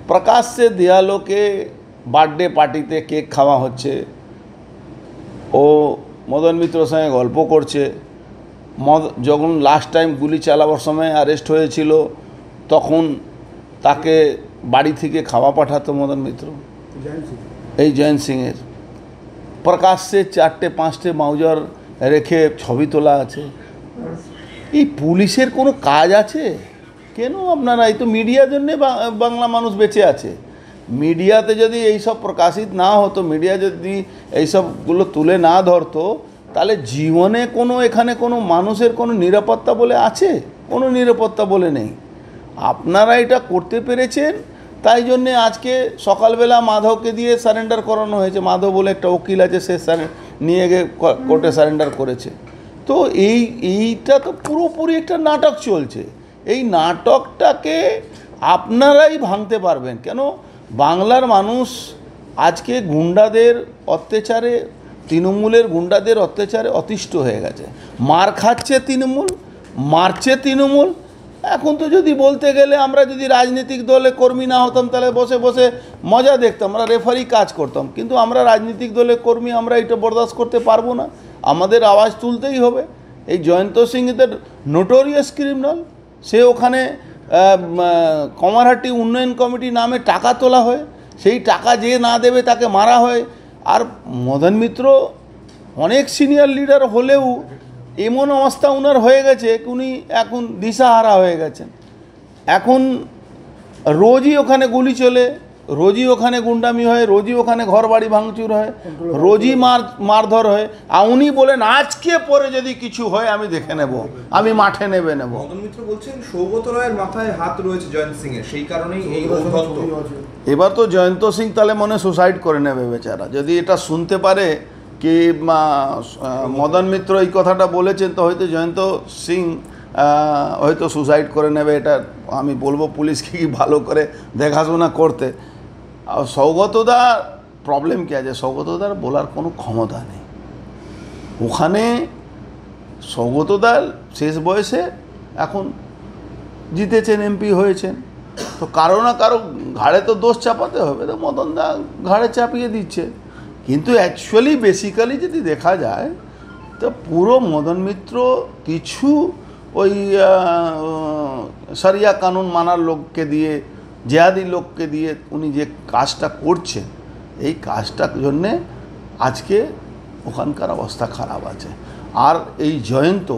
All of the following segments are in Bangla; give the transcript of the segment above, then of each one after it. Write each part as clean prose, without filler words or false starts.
প্রকাশ্যে দেয়ালোকে বার্থডে পার্টিতে কেক খাওয়া হচ্ছে, ও মদন মিত্রর সঙ্গে গল্প করছে। যখন লাস্ট টাইম গুলি চালাবার সময় অ্যারেস্ট হয়েছিল তখন তাকে বাড়ি থেকে খাওয়া পাঠাতো মদন মিত্র, এই জয়ন্ত সিংয়ের। প্রকাশ্যে 4-5টে মাউজার রেখে ছবি তোলা আছে। এই পুলিশের কোনো কাজ আছে? কেন আপনারা, এই তো মিডিয়ার জন্যে বাংলা মানুষ বেঁচে আছে। মিডিয়াতে যদি এইসব প্রকাশিত না হতো, মিডিয়া যদি এইসবগুলো তুলে না ধরতো, তাহলে জীবনে এখানে কোনো মানুষের কোনো নিরাপত্তা বলে আছে? কোনো নিরাপত্তা বলে নেই। আপনারা এটা করতে পেরেছেন, তাই জন্যে আজকে সকালবেলা মাধবকে দিয়ে সারেন্ডার করানো হয়েছে। মাধব বলে একটা উকিল আছে, সে নিয়ে গিয়ে কোর্টে সারেন্ডার করেছে। তো এইটা তো পুরোপুরি একটা নাটক চলছে। এই নাটকটাকে আপনারাই ভাঙতে পারবেন। কেন বাংলার মানুষ আজকে গুন্ডাদের অত্যাচারে, তৃণমূলের গুন্ডাদের অত্যাচারে অতিষ্ঠ হয়ে গেছে। মার খাচ্ছে তৃণমূল, মারছে তৃণমূল। এখন তো যদি বলতে গেলে আমরা যদি রাজনৈতিক দলে কর্মী না হতাম, তাহলে বসে বসে মজা দেখতাম, আমরা রেফারি কাজ করতাম। কিন্তু আমরা রাজনৈতিক দলের কর্মী, আমরা এটা বরদাস্ত করতে পারবো না। আমাদের আওয়াজ তুলতেই হবে। এই জয়ন্ত সিং এদের নোটোরিয়াস ক্রিমিনাল। সে ওখানে কমারহাটি উন্নয়ন কমিটি নামে টাকা তোলা হয়, সেই টাকা যে না দেবে তাকে মারা হয়। আর মদন মিত্র অনেক সিনিয়র লিডার হলেও এমন অবস্থা ওনার হয়ে গেছে, উনি এখন দিশাহারা হয়ে গেছেন। এখন রোজই ওখানে গুলি চলে, রোজই ওখানে গুন্ডামি হয়, রোজই ওখানে ঘর বাড়ি ভাঙচুর হয়, রোজই মারধর হয়। আর উনি বলেন আজকে পরে যদি কিছু হয় আমি দেখে নেব, আমি মাঠে নেব। মদন মিত্র বলছেন সৌগত রায়ের মাথায় হাত রয়েছে জয়ন্ত সিং এর, সেই কারণেই এই উদ্ধত্ত। এবার তো জয়ন্ত সিং তাহলে মনে সুসাইড করে নেবে বেচারা, যদি এটা শুনতে পারে কি মদন মিত্র এই কথাটা বলেছেন, তো হয়তো জয়ন্ত সিং হয়তো সুসাইড করে নেবে। এটা আমি বলবো পুলিশকে কি ভালো করে দেখাশোনা করতে। আর সৌগতদার প্রবলেম কী আছে, সৌগতদার বলার কোনো ক্ষমতা নেই ওখানে। সৌগতদার শেষ বয়সে এখন জিতেছেন, এমপি হয়েছেন, তো কারো না কারো ঘাড়ে তো দোষ চাপাতে হবে। তো মদনদা ঘাড়ে চাপিয়ে দিচ্ছে। কিন্তু অ্যাকচুয়ালি বেসিক্যালি যদি দেখা যায় তো পুরো মদন মিত্র কিছু ওই শরিয়া কানুন মানার লোককে দিয়ে, জেহাদি লোককে দিয়ে উনি যে কাজটা করছেন, এই কাজটার জন্যে আজকে ওখানকার অবস্থা খারাপ আছে। আর এই জয়ন্ত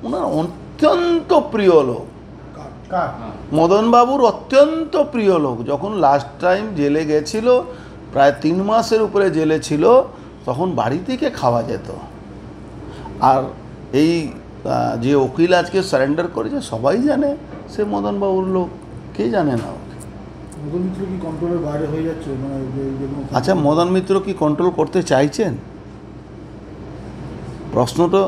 ওনার অত্যন্ত প্রিয় লোক, মদনবাবুর অত্যন্ত প্রিয় লোক। যখন লাস্ট টাইম জেলে গেছিল, প্রায় 3 মাসের উপরে জেলে ছিল, তখন বাড়ি থেকে খাওয়া যেত। আর এই যে উকিল আজকে সারেন্ডার করেছে সবাই জানে সে মদনবাবুর লোক, কে জানে না ওকে। মদন মিত্র কি কন্ট্রোলের বাইরে হয়ে যাচ্ছে? আচ্ছা, মদন মিত্র কি কন্ট্রোল করতে চাইছেন? প্রশ্ন তো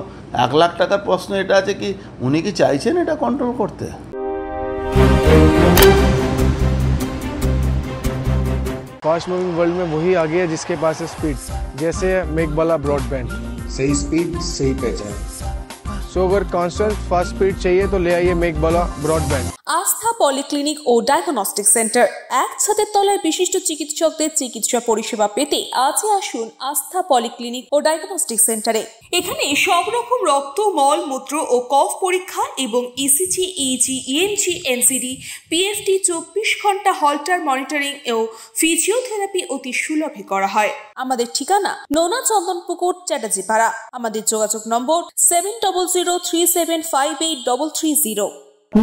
1 লাখ টাকার প্রশ্ন এটা আছে কি উনি কি চাইছেন এটা কন্ট্রোল করতে? फास्ट मूविंग वर्ल्ड में वही आ गया जिसके पास है स्पीड, जैसे मेघबाला ब्रॉडबैंड। सही स्पीड सही पहचान। सो अगर कॉन्स्टेंट फास्ट स्पीड चाहिए तो ले आइए मेघबाला ब्रॉडबैंड। আস্থা পলিক্লিনিক ও ডায়াগনস্টিক সেন্টার, এক ছাদের তলায় বিশিষ্ট চিকিৎসকদের চিকিৎসা পরিষেবা পেতে আজই আসুন আস্থা পলিক্লিনিক ও ডায়াগনস্টিক সেন্টারে। এখানে সব রকম রক্ত, মল, মূত্র ও কফ পরীক্ষা এবং ECG, easy, ENG, NCD, PFT 24 ঘন্টা হল্টার মনিটরিং ও ফিজিওথেরাপি অতি সুলভে করা হয়। আমাদের ঠিকানা নোনা চন্দনপুকুর, চ্যাটার্জিপাড়া। আমাদের যোগাযোগ নম্বর 7003758330।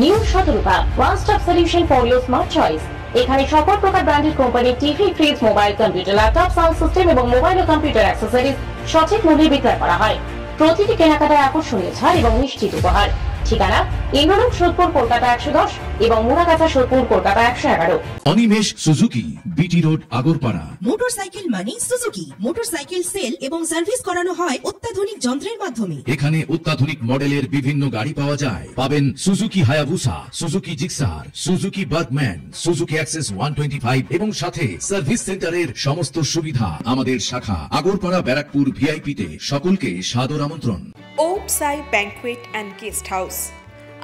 New Shatarupa, one stop solution for your smart choice. এখানে সকল প্রকার ব্র্যান্ডেড কোম্পানির TV, fridge, mobile, computer, laptop, sound system এবং মোবাইল ও কম্পিউটার অ্যাক্সেসরিজ সঠিক মূল্যে বিক্রয় করা হয়। প্রতিটি কেনাকাটায় আকর্ষণীয় ছাড় এবং নিশ্চিত উপহার। ঠিকানা ইন্দ্রনগর, সোদপুর, কলকাতা 110 এবং Muragachha, Sodepur, Kolkata 111। Animesh Suzuki, BT road, Agarpara. Motorcycle মানে সুজুকি। মোটরসাইকেল সেল এবং সার্ভিস করানো হয় অত্যাধুনিক যন্ত্রের মাধ্যমে। এখানে অত্যাধুনিক মডেলের বিভিন্ন গাড়ি পাওয়া যায়। পাবেন Suzuki Hayabusa, Suzuki Gixxer, Suzuki Bergman, Suzuki access 125 এবং সাথে সার্ভিস সেন্টারের সমস্ত সুবিধা। আমাদের শাখা আগরপাড়া, ব্যারাকপুর ভিআইপি তে। সকলকে সাদর আমন্ত্রণ। ওম সাই ব্যাংকুয়েট অ্যান্ড গেস্ট হাউস।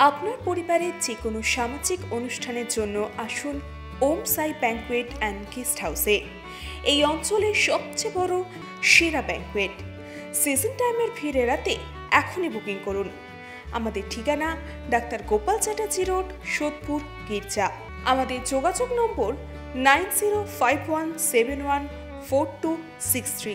আপনার পরিবারের যে কোনো সামাজিক অনুষ্ঠানের জন্য আসুন ওম সাই ব্যাংকুয়েট অ্যান্ড গেস্ট হাউসে। এই অঞ্চলের সবচেয়ে বড় সেরা ব্যাংকুয়েট। সিজন টাইমের ভিড় এড়াতে এখনই বুকিং করুন। আমাদের ঠিকানা ডাক্তার গোপাল চ্যাটার্জি রোড, সোদপুর, গির্জা। আমাদের যোগাযোগ নম্বর 9051714263।